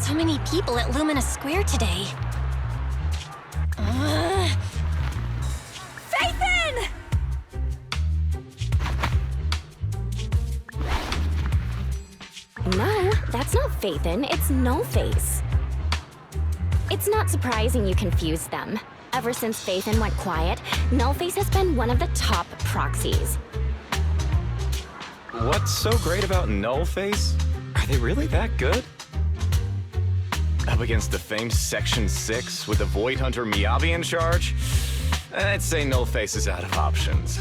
So many people at Lumina Square today. Phaethon! No, that's not Phaethon, it's Nullface. It's not surprising you confused them. Ever since Phaethon went quiet, Nullface has been one of the top proxies. What's so great about Nullface? Are they really that good? Up against the famed Section 6 with the Void Hunter Miyabi in charge? I'd say Nullface is out of options.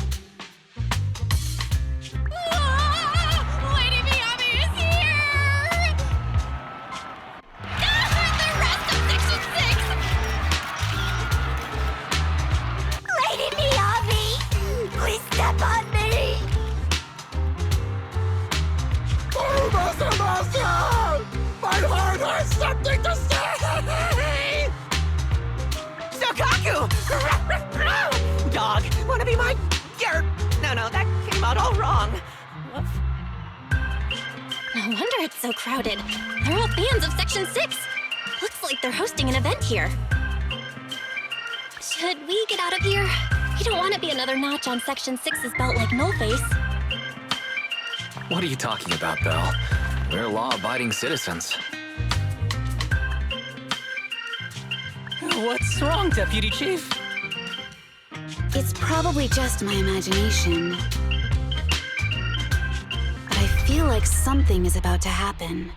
Lady Miyabi is here! The rest of Section 6! Lady Miyabi! Please step on me! My heart has something to say! Sokaku! Dog, wanna be my... No, that came out all wrong. No wonder it's so crowded. They're all fans of Section 6. Looks like they're hosting an event here. Should we get out of here? We don't want to be another notch on Section 6's belt like Nullface. What are you talking about, Belle? We're law-abiding citizens. What's wrong, Deputy Chief? It's probably just my imagination. But I feel like something is about to happen.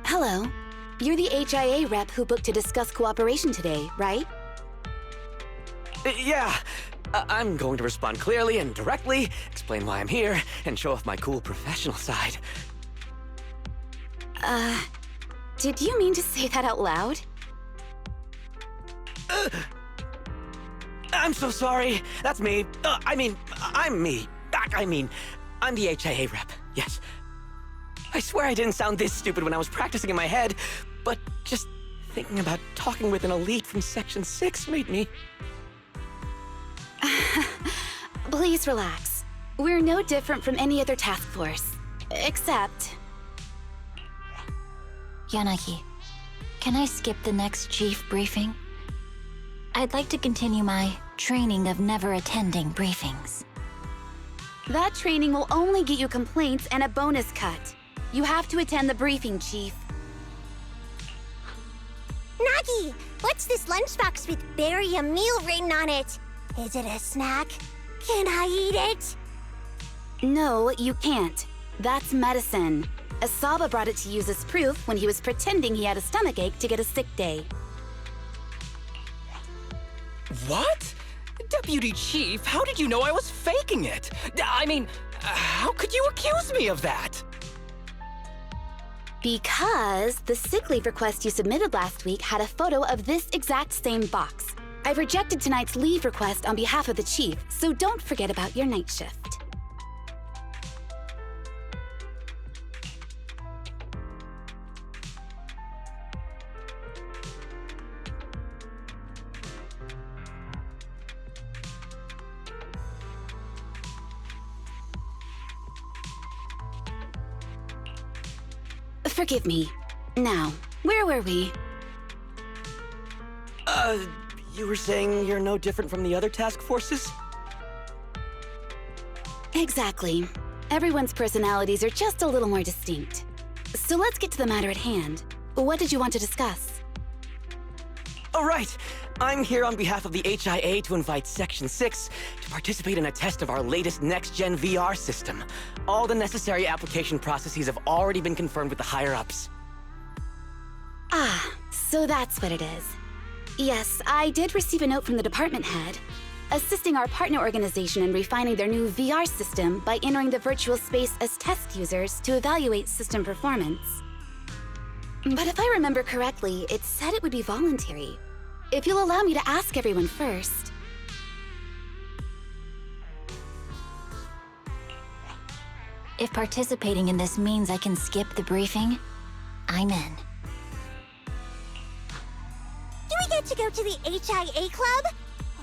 Hello. You're the HIA rep who booked to discuss cooperation today, right? Yeah. I'm going to respond clearly and directly, explain why I'm here, and show off my cool professional side. Did you mean to say that out loud? I'm so sorry. That's me. I'm me. I'm the HIA rep. Yes. I swear I didn't sound this stupid when I was practicing in my head, but just thinking about talking with an elite from Section 6 made me... Please relax. We're no different from any other task force. Except... Yanagi, can I skip the next chief briefing? I'd like to continue my training of never attending briefings. that training will only get you complaints and a bonus cut. You have to attend the briefing, Chief. Nagi, what's this lunchbox with berry a meal written on it? Is it a snack? Can I eat it? No, you can't. That's medicine. Asaba brought it to use as proof when he was pretending he had a stomachache to get a sick day. What? Deputy Chief, how did you know I was faking it? I mean, how could you accuse me of that? Because the sick leave request you submitted last week had a photo of this exact same box. I've rejected tonight's leave request on behalf of the Chief, so don't forget about your night shift. Forgive me. Now, where were we? You were saying you're no different from the other task forces? Exactly. Everyone's personalities are just a little more distinct. So let's get to the matter at hand. What did you want to discuss? Oh, right. I'm here on behalf of the HIA to invite Section 6 to participate in a test of our latest next-gen VR system. All the necessary application processes have already been confirmed with the higher-ups. Ah, so that's what it is. Yes, I did receive a note from the department head, assisting our partner organization in refining their new VR system by entering the virtual space as test users to evaluate system performance. But if I remember correctly, it said it would be voluntary. If you'll allow me to ask everyone first. If participating in this means I can skip the briefing, I'm in. Do we get to go to the HIA club?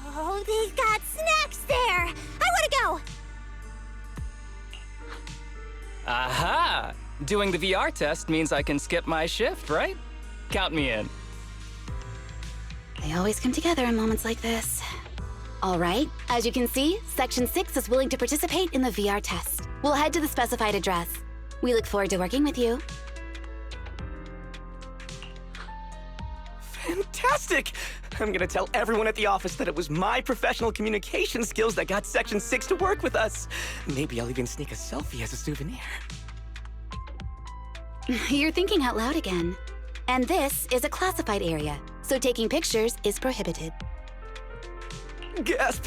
Oh, they've got snacks there! I want to go! Aha! Doing the VR test means I can skip my shift, right? Count me in. They always come together in moments like this. All right, as you can see, Section 6 is willing to participate in the VR test. We'll head to the specified address. We look forward to working with you. Fantastic! I'm gonna tell everyone at the office that it was my professional communication skills that got Section 6 to work with us. Maybe I'll even sneak a selfie as a souvenir. You're thinking out loud again. And this is a classified area, so taking pictures is prohibited. Gasp!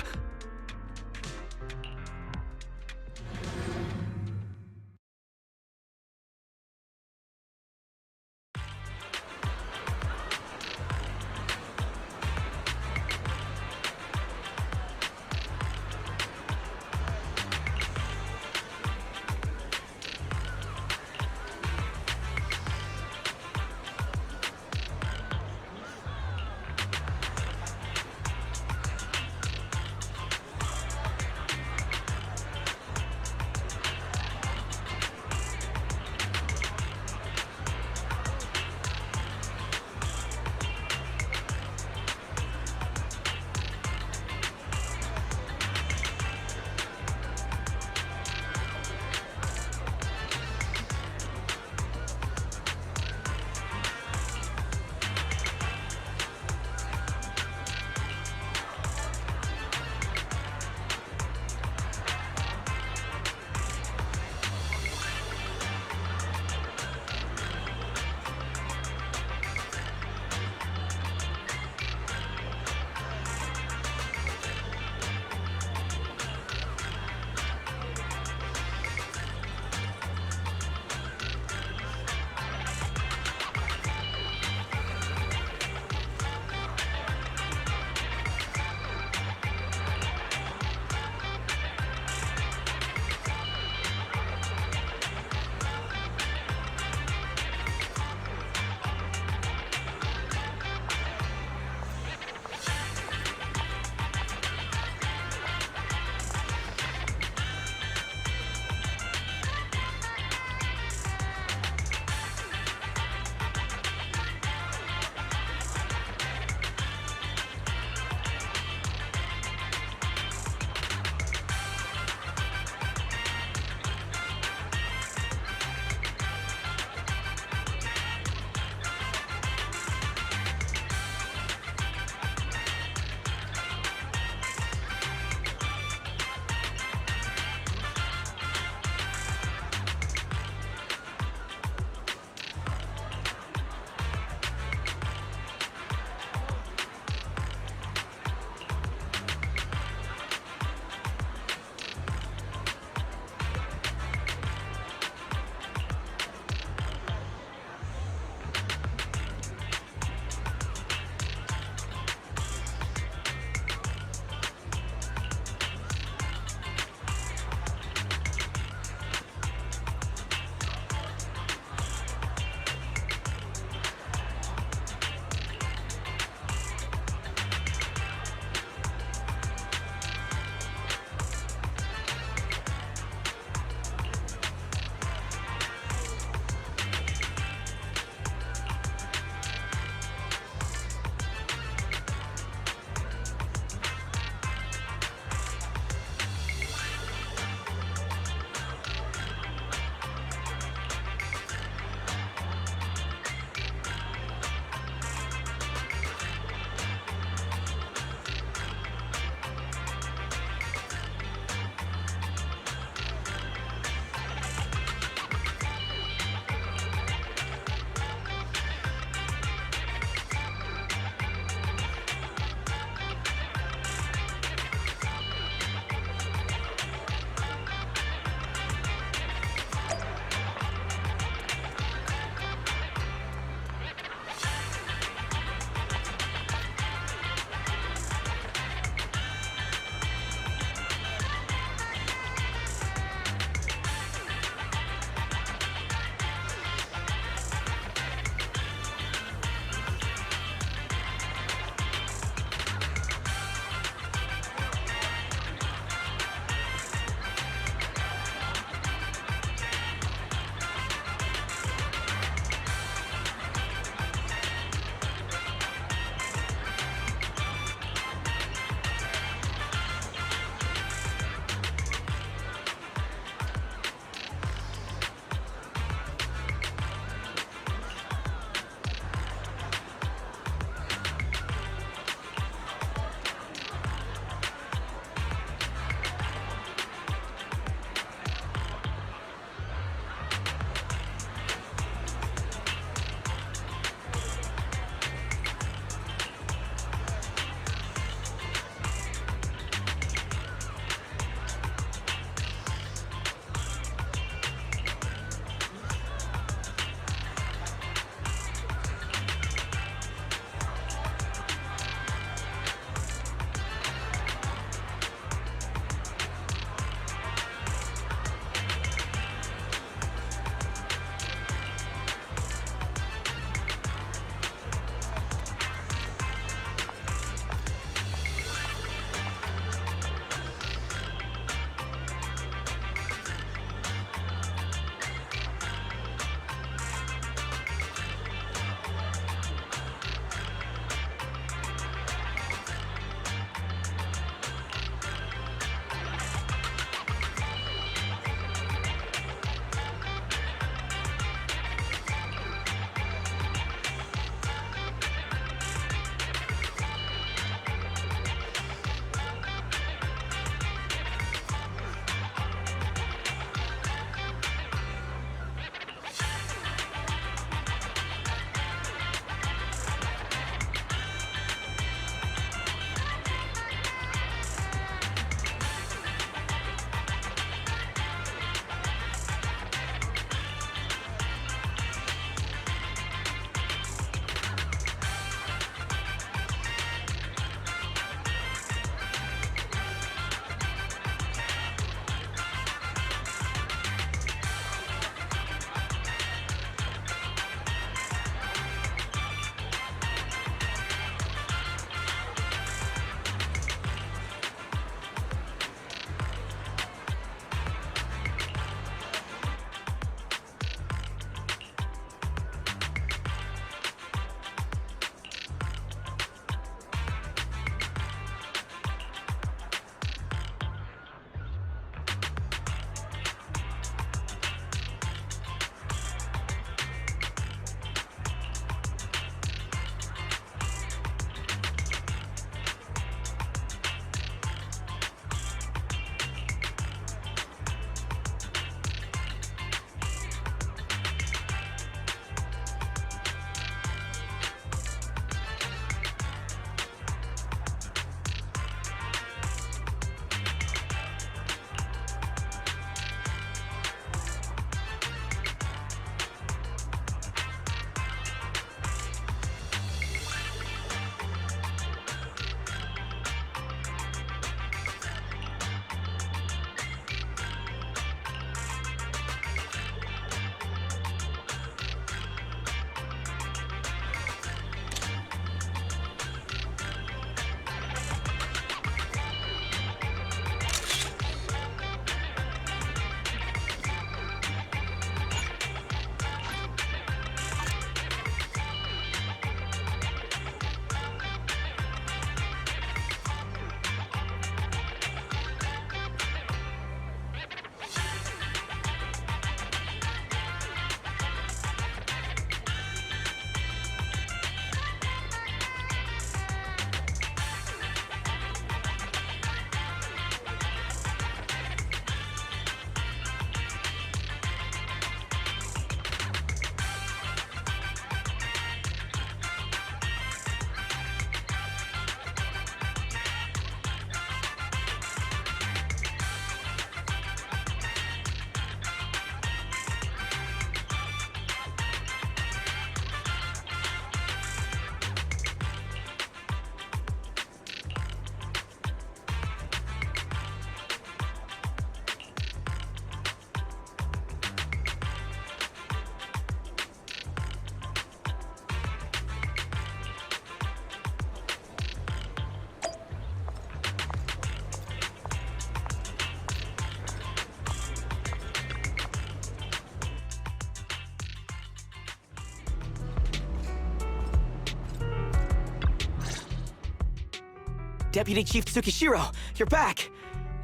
Deputy Chief Tsukishiro, you're back.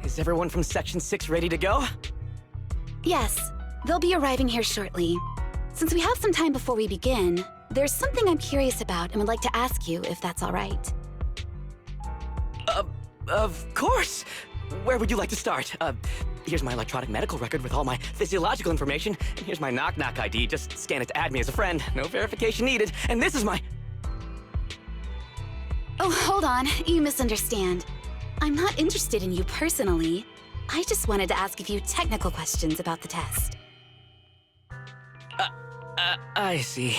Is everyone from Section 6 ready to go? Yes, they'll be arriving here shortly. Since we have some time before we begin, there's something I'm curious about and would like to ask you if that's all right. Of course. Where would you like to start? Here's my electronic medical record with all my physiological information, and here's my knock-knock ID. Just scan it to add me as a friend. No verification needed. And this is my... Oh, hold on. You misunderstand. I'm not interested in you personally. I just wanted to ask a few technical questions about the test. I see.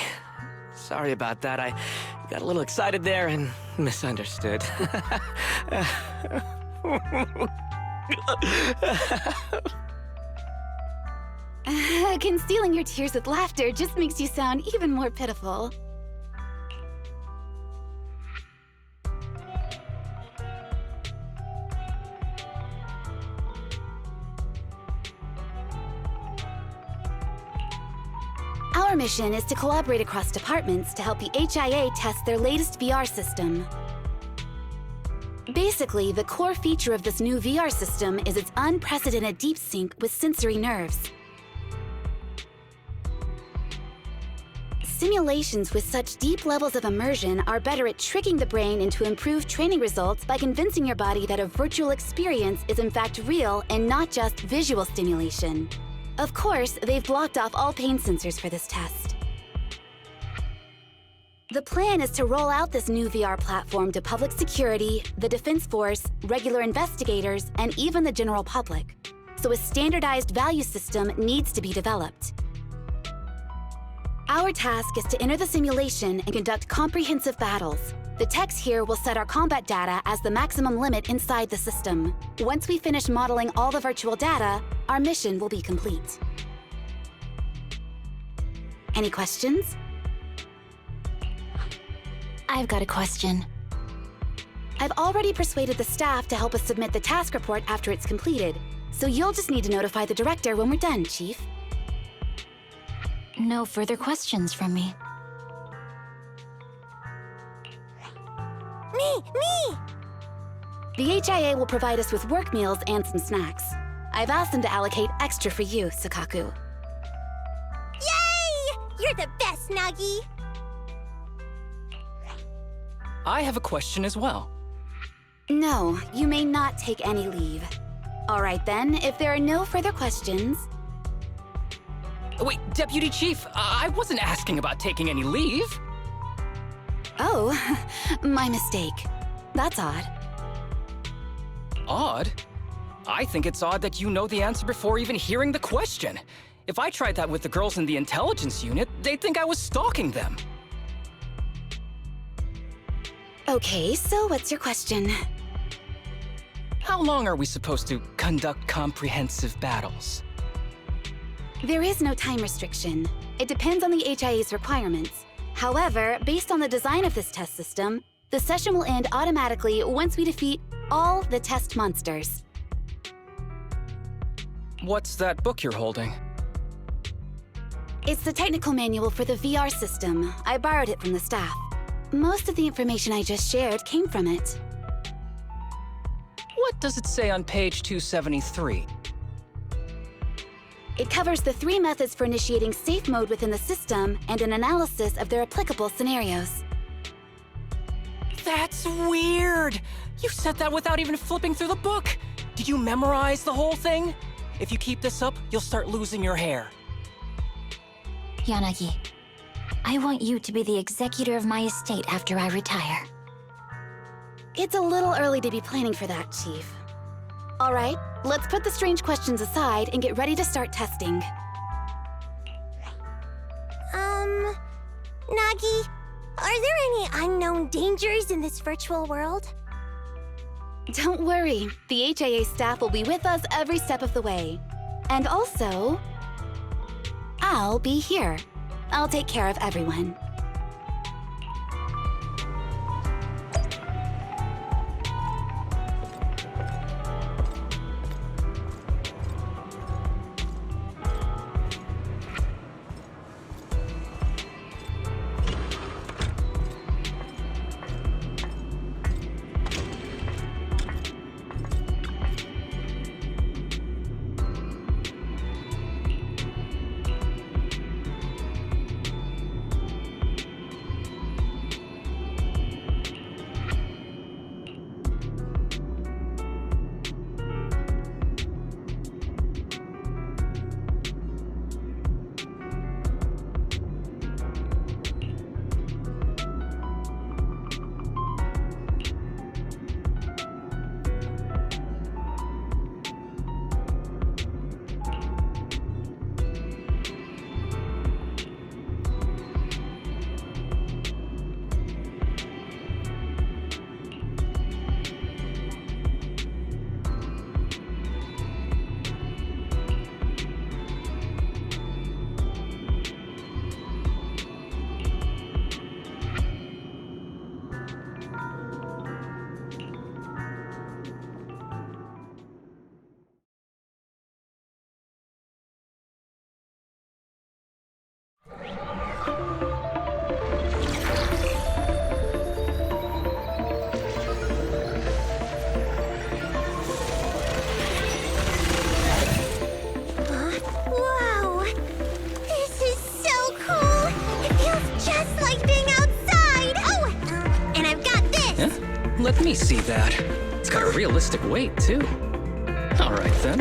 Sorry about that. I got a little excited there and misunderstood. Concealing your tears with laughter just makes you sound even more pitiful. Our mission is to collaborate across departments to help the HIA test their latest VR system. Basically, the core feature of this new VR system is its unprecedented deep sync with sensory nerves. Simulations with such deep levels of immersion are better at tricking the brain into improved training results by convincing your body that a virtual experience is in fact real and not just visual stimulation. Of course, they've blocked off all pain sensors for this test. The plan is to roll out this new VR platform to public security, the Defense Force, regular investigators, and even the general public. So a standardized value system needs to be developed. Our task is to enter the simulation and conduct comprehensive battles. The techs here will set our combat data as the maximum limit inside the system. Once we finish modeling all the virtual data, our mission will be complete. Any questions? I've got a question. I've already persuaded the staff to help us submit the task report after it's completed, so you'll just need to notify the director when we're done, Chief. No further questions from me. Me! The HIA will provide us with work meals and some snacks. I've asked them to allocate extra for you, Sakaku. Yay! You're the best, Nagi! I have a question as well. No, you may not take any leave. All right then, if there are no further questions... Wait, Deputy Chief, I wasn't asking about taking any leave. Oh, my mistake. That's odd. Odd? I think it's odd that you know the answer before even hearing the question. If I tried that with the girls in the intelligence unit, they'd think I was stalking them. Okay, so what's your question? How long are we supposed to conduct comprehensive battles? There is no time restriction. It depends on the HIA's requirements. However, based on the design of this test system, the session will end automatically once we defeat all the test monsters. What's that book you're holding? It's the technical manual for the VR system. I borrowed it from the staff. Most of the information I just shared came from it. What does it say on page 273? It covers the 3 methods for initiating safe mode within the system and an analysis of their applicable scenarios. That's weird! You said that without even flipping through the book! Did you memorize the whole thing? If you keep this up, you'll start losing your hair. Yanagi, I want you to be the executor of my estate after I retire. It's a little early to be planning for that, Chief. All right, let's put the strange questions aside and get ready to start testing. Nagi, are there any unknown dangers in this virtual world? Don't worry, the HIA staff will be with us every step of the way. And also, I'll be here. I'll take care of everyone. Let me see that. It's got a realistic weight, too. All right, then.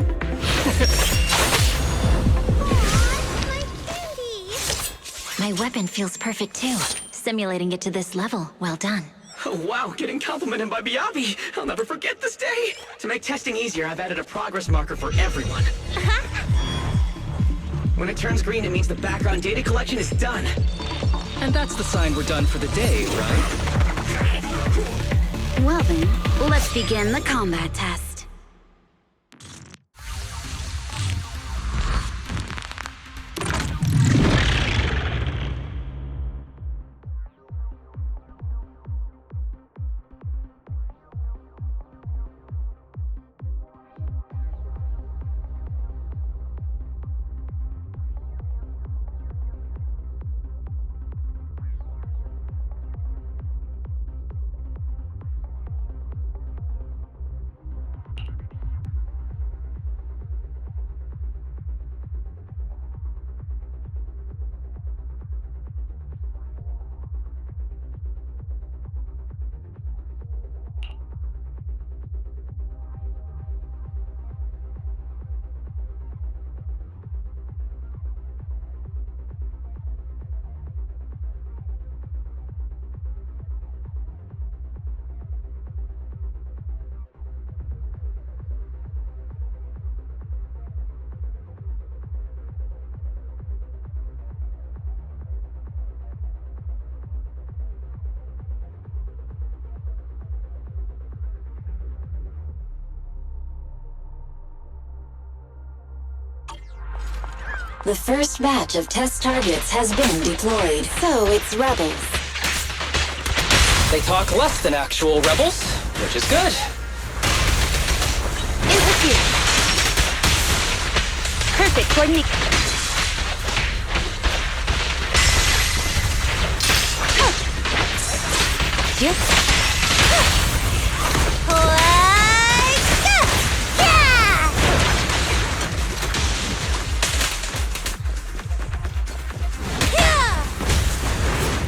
My candy! My weapon feels perfect too. Simulating it to this level, well done. Oh, wow, getting complimented by Miyabi. I'll never forget this day. To make testing easier, I've added a progress marker for everyone. When it turns green, it means the background data collection is done. And that's the sign we're done for the day, right? Well then, let's begin the combat test. The first batch of test targets has been deployed. So it's rebels. They talk less than actual rebels, which is good. Infantry! Perfect coordinate. Yep.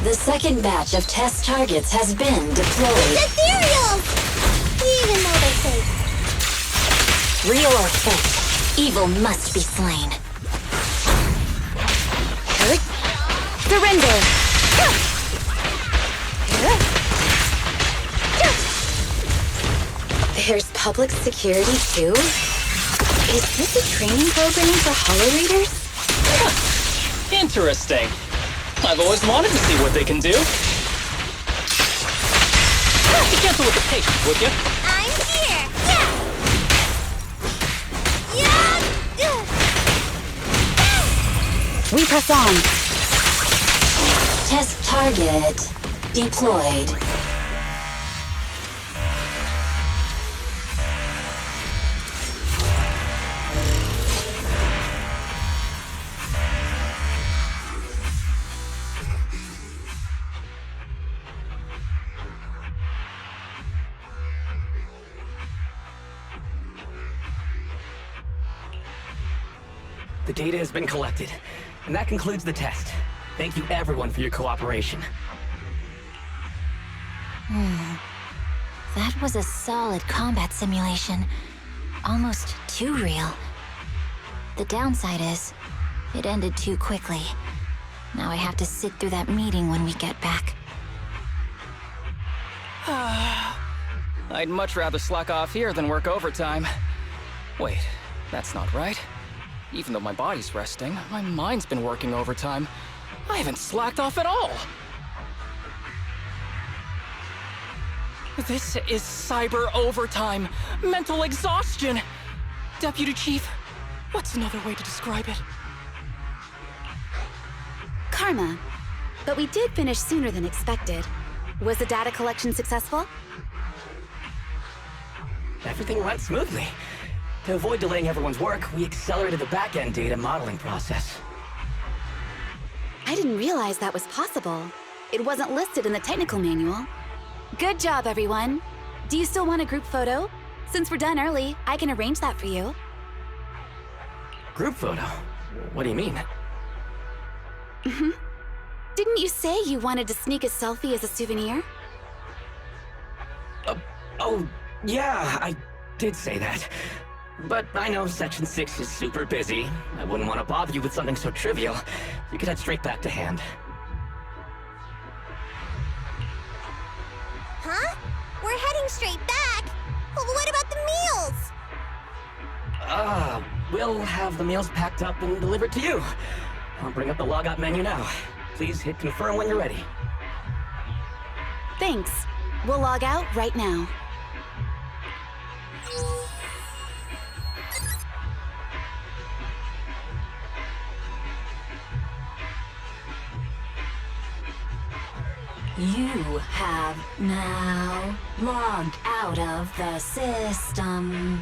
The second batch of test targets has been deployed. Ethereals! Even though they're fake. Real or fake, evil must be slain. Surrender! There's public security too? Is this a training program for Hollow Raiders? Interesting. I've always wanted to see what they can do. Be gentle with the patient, would you? I'm here! Yeah! We press on. Test target deployed. The data has been collected, and that concludes the test. Thank you everyone for your cooperation. That was a solid combat simulation. Almost too real. The downside is, it ended too quickly. Now I have to sit through that meeting when we get back. I'd much rather slack off here than work overtime. Wait, that's not right. Even though my body's resting, my mind's been working overtime. I haven't slacked off at all! This is cyber overtime! Mental exhaustion! Deputy Chief, what's another way to describe it? Karma. But we did finish sooner than expected. Was the data collection successful? Everything went smoothly. To avoid delaying everyone's work, we accelerated the back-end data modeling process. I didn't realize that was possible. It wasn't listed in the technical manual. Good job, everyone. Do you still want a group photo? Since we're done early, I can arrange that for you. Group photo? What do you mean? Didn't you say you wanted to sneak a selfie as a souvenir? Oh, yeah, I did say that. But I know Section 6 is super busy. I wouldn't want to bother you with something so trivial. You could head straight back to hand. Huh? We're heading straight back? Well, what about the meals? We'll have the meals packed up and delivered to you. I'll bring up the logout menu now. Please hit confirm when you're ready. Thanks. We'll log out right now. You have now logged out of the system.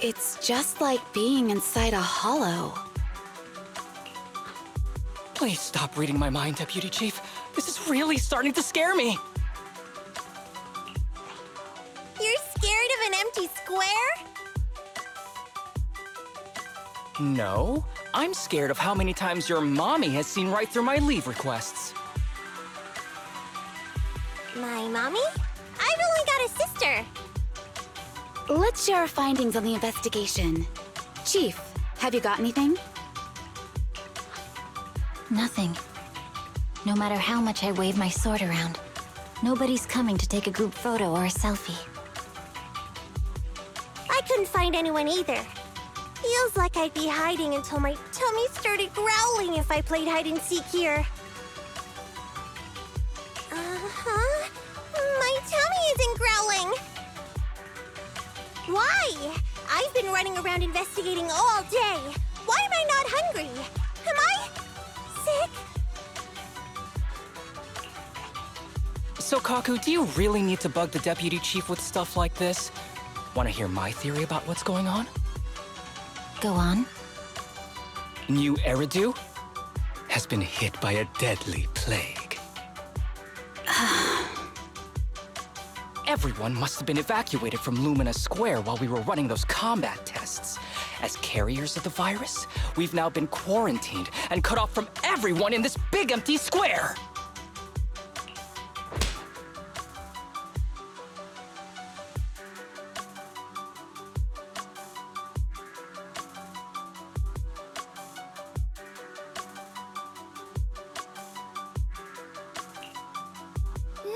It's just like being inside a hollow. Please stop reading my mind, Deputy Chief. This is really starting to scare me. You're scared of an empty square? No, I'm scared of how many times your mommy has seen right through my leave requests. My mommy? I've only got a sister. Let's share our findings on the investigation. Chief, have you got anything? Nothing. No matter how much I wave my sword around, nobody's coming to take a group photo or a selfie. I couldn't find anyone either. Feels like I'd be hiding until my tummy started growling if I played hide and seek here. Uh-huh. My tummy isn't growling. Why? I've been running around investigating all day. Why am I not hungry? Am I sick? So, Kaku, do you really need to bug the Deputy Chief with stuff like this? Want to hear my theory about what's going on? Go on. New Eridu has been hit by a deadly plague. Everyone must have been evacuated from Lumina Square while we were running those combat tests. As carriers of the virus, we've now been quarantined and cut off from everyone in this big empty square.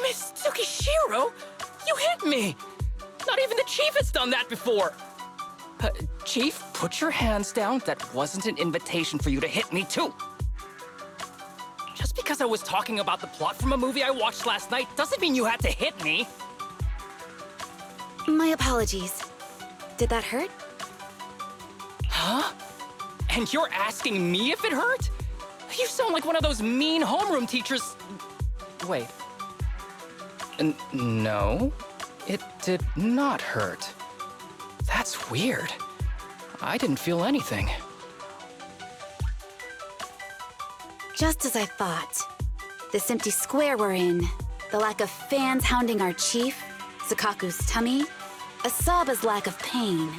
Miss Tsukishiro? You hit me! Not even the Chief has done that before! Chief, put your hands down. That wasn't an invitation for you to hit me, too. Just because I was talking about the plot from a movie I watched last night doesn't mean you had to hit me. My apologies. Did that hurt? Huh? And you're asking me if it hurt? You sound like one of those mean homeroom teachers. Wait. No, it did not hurt. That's weird. I didn't feel anything. Just as I thought. This empty square we're in, the lack of fans hounding our chief, Sakaku's tummy, Asaba's lack of pain.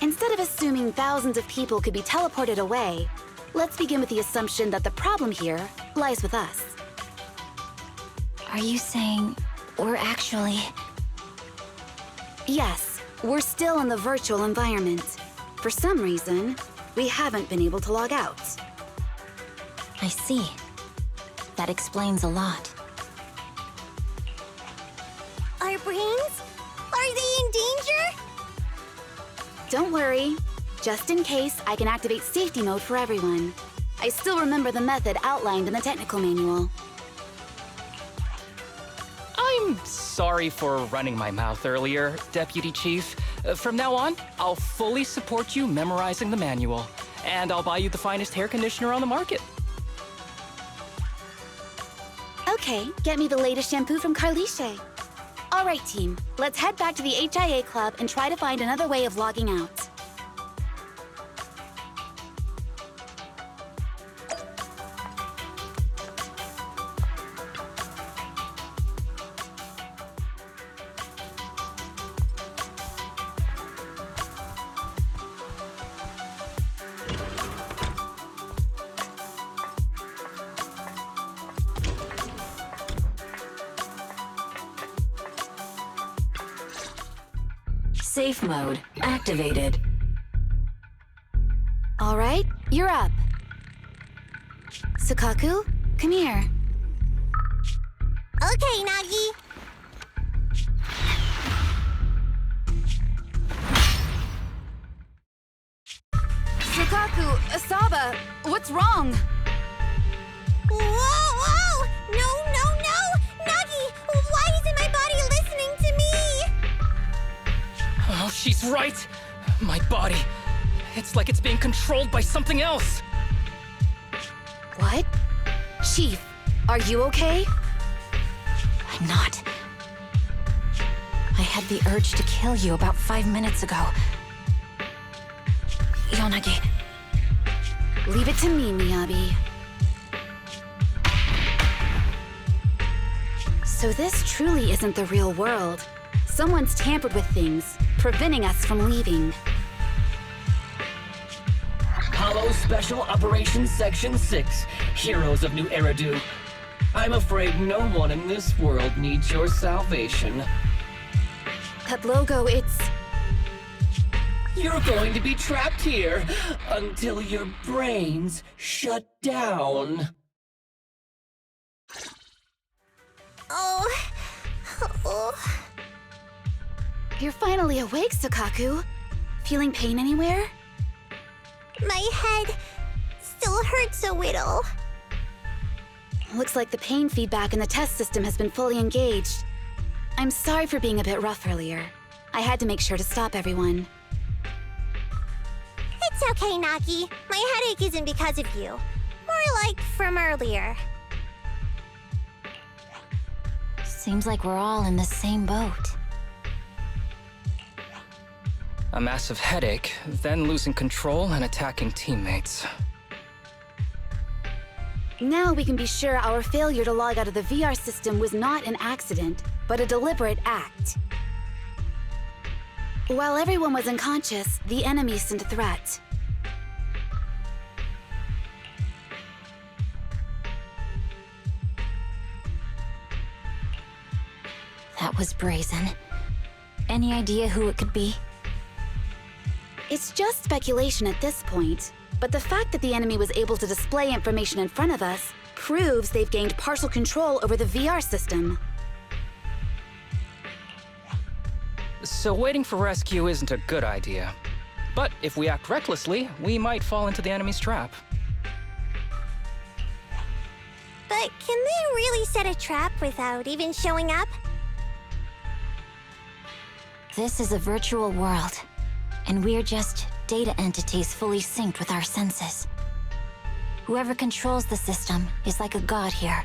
Instead of assuming thousands of people could be teleported away, let's begin with the assumption that the problem here lies with us. Are you saying we're actually... Yes, we're still in the virtual environment. For some reason, we haven't been able to log out. I see. That explains a lot. Our brains? Are they in danger? Don't worry. Just in case, I can activate safety mode for everyone. I still remember the method outlined in the technical manual. I'm sorry for running my mouth earlier, Deputy Chief. From now on, I'll fully support you memorizing the manual, and I'll buy you the finest hair conditioner on the market. Okay, get me the latest shampoo from Carliche. All right, team, let's head back to the HIA Club and try to find another way of logging out. Safe mode activated. All right, you're up. Sakaku, come here. Okay, Nagi. Sakaku, Asaba, what's wrong? Whoa, whoa! No! Nagi, why isn't my body listening to me? Oh, she's right. My body. It's like it's being controlled by something else. What? Chief, are you okay? I'm not. I had the urge to kill you about 5 minutes ago. Yanagi. Leave it to me, Miyabi. So this truly isn't the real world. Someone's tampered with things, preventing us from leaving. Hollow Special Operations Section 6, Heroes of New Eridu. I'm afraid no one in this world needs your salvation. That logo, it's... You're going to be trapped here until your brains shut down. Oh. You're finally awake, Sukaku. Feeling pain anywhere? My head still hurts a little. Looks like the pain feedback in the test system has been fully engaged. I'm sorry for being a bit rough earlier. I had to make sure to stop everyone. It's okay, Nagi. My headache isn't because of you. More like from earlier. Seems like we're all in the same boat. A massive headache, then losing control and attacking teammates. Now we can be sure our failure to log out of the VR system was not an accident, but a deliberate act. While everyone was unconscious, the enemy sent a threat. That was brazen. Any idea who it could be? It's just speculation at this point, but the fact that the enemy was able to display information in front of us proves they've gained partial control over the VR system. So waiting for rescue isn't a good idea. But if we act recklessly, we might fall into the enemy's trap. But can they really set a trap without even showing up? This is a virtual world, and we're just data entities fully synced with our senses. Whoever controls the system is like a god here.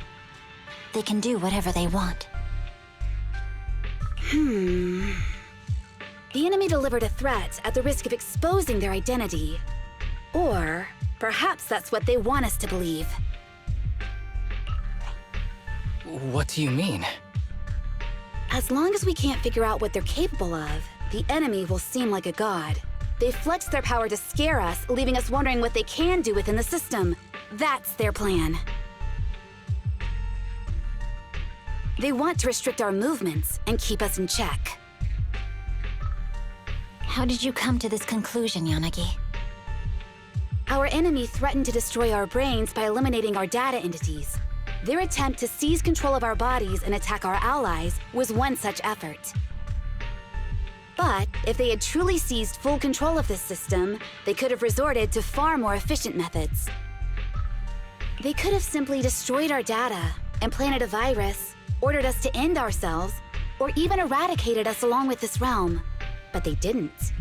They can do whatever they want. The enemy delivered a threat at the risk of exposing their identity. Or perhaps that's what they want us to believe. What do you mean? As long as we can't figure out what they're capable of, the enemy will seem like a god. They flex their power to scare us, leaving us wondering what they can do within the system. That's their plan. They want to restrict our movements and keep us in check. How did you come to this conclusion, Yanagi? Our enemy threatened to destroy our brains by eliminating our data entities. Their attempt to seize control of our bodies and attack our allies was one such effort. But if they had truly seized full control of this system, they could have resorted to far more efficient methods. They could have simply destroyed our data, implanted a virus, ordered us to end ourselves, or even eradicated us along with this realm. But they didn't.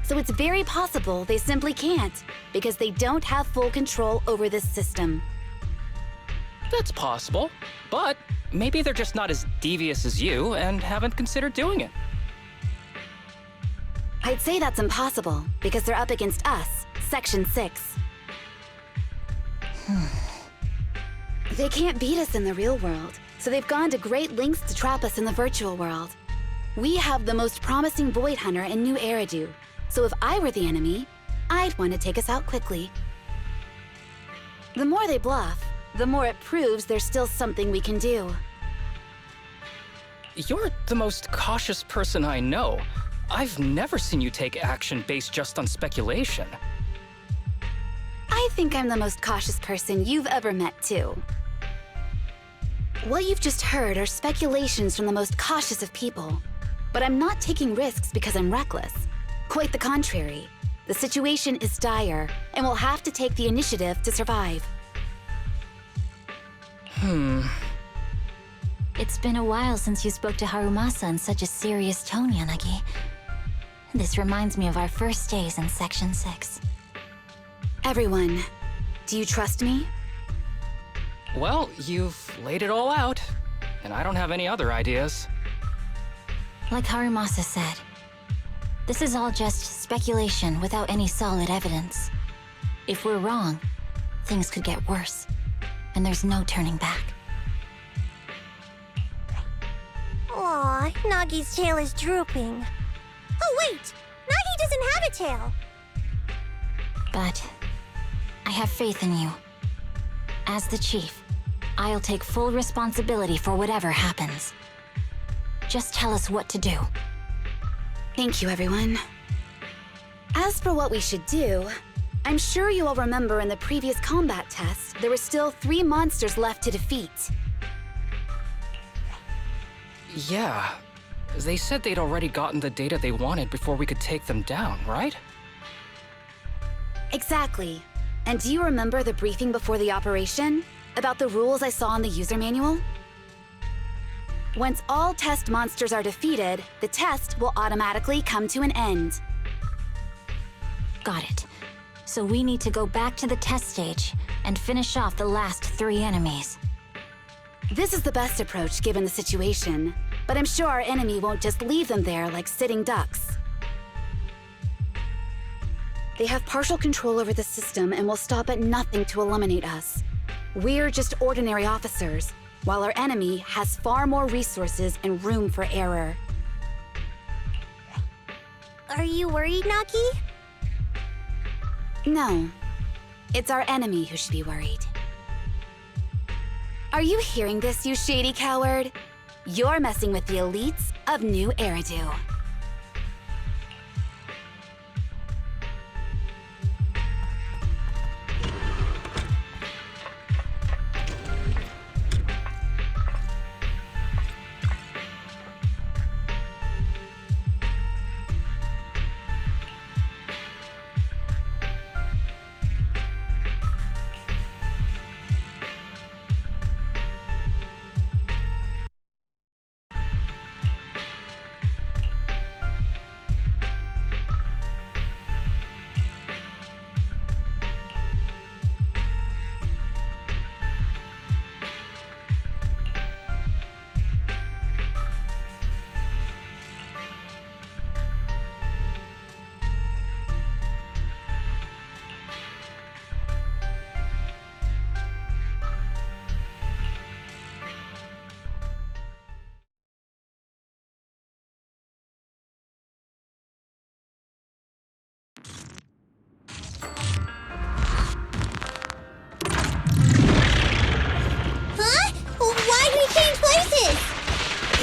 So it's very possible they simply can't, because they don't have full control over this system. That's possible, but maybe they're just not as devious as you and haven't considered doing it. I'd say that's impossible, because they're up against us, Section 6. They can't beat us in the real world, so they've gone to great lengths to trap us in the virtual world. We have the most promising Void Hunter in New Eridu, so if I were the enemy, I'd want to take us out quickly. The more they bluff, the more it proves there's still something we can do. You're the most cautious person I know. I've never seen you take action based just on speculation. I think I'm the most cautious person you've ever met, too. What you've just heard are speculations from the most cautious of people. But I'm not taking risks because I'm reckless. Quite the contrary. The situation is dire, and we'll have to take the initiative to survive. It's been a while since you spoke to Harumasa in such a serious tone, Yanagi. This reminds me of our first days in Section 6. Everyone, do you trust me? Well, you've laid it all out, and I don't have any other ideas. Like Harumasa said, this is all just speculation without any solid evidence. If we're wrong, things could get worse, and there's no turning back. Aw, Nagi's tail is drooping. Oh wait! Nagi doesn't have a tail! But I have faith in you. As the chief, I'll take full responsibility for whatever happens. Just tell us what to do. Thank you, everyone. As for what we should do, I'm sure you all remember in the previous combat test, there were still 3 monsters left to defeat. Yeah. They said they'd already gotten the data they wanted before we could take them down, right? Exactly. And do you remember the briefing before the operation? About the rules I saw in the user manual? Once all test monsters are defeated, the test will automatically come to an end. Got it. So we need to go back to the test stage and finish off the last 3 enemies. This is the best approach given the situation, but I'm sure our enemy won't just leave them there like sitting ducks. They have partial control over the system and will stop at nothing to eliminate us. We're just ordinary officers, while our enemy has far more resources and room for error. Are you worried, Nagi? No. It's our enemy who should be worried. Are you hearing this, you shady coward? You're messing with the elites of New Eridu.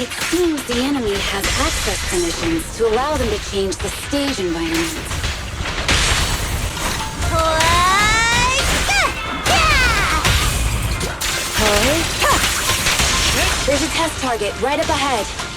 It seems the enemy has access permissions to allow them to change the stage environment. There's a test target right up ahead.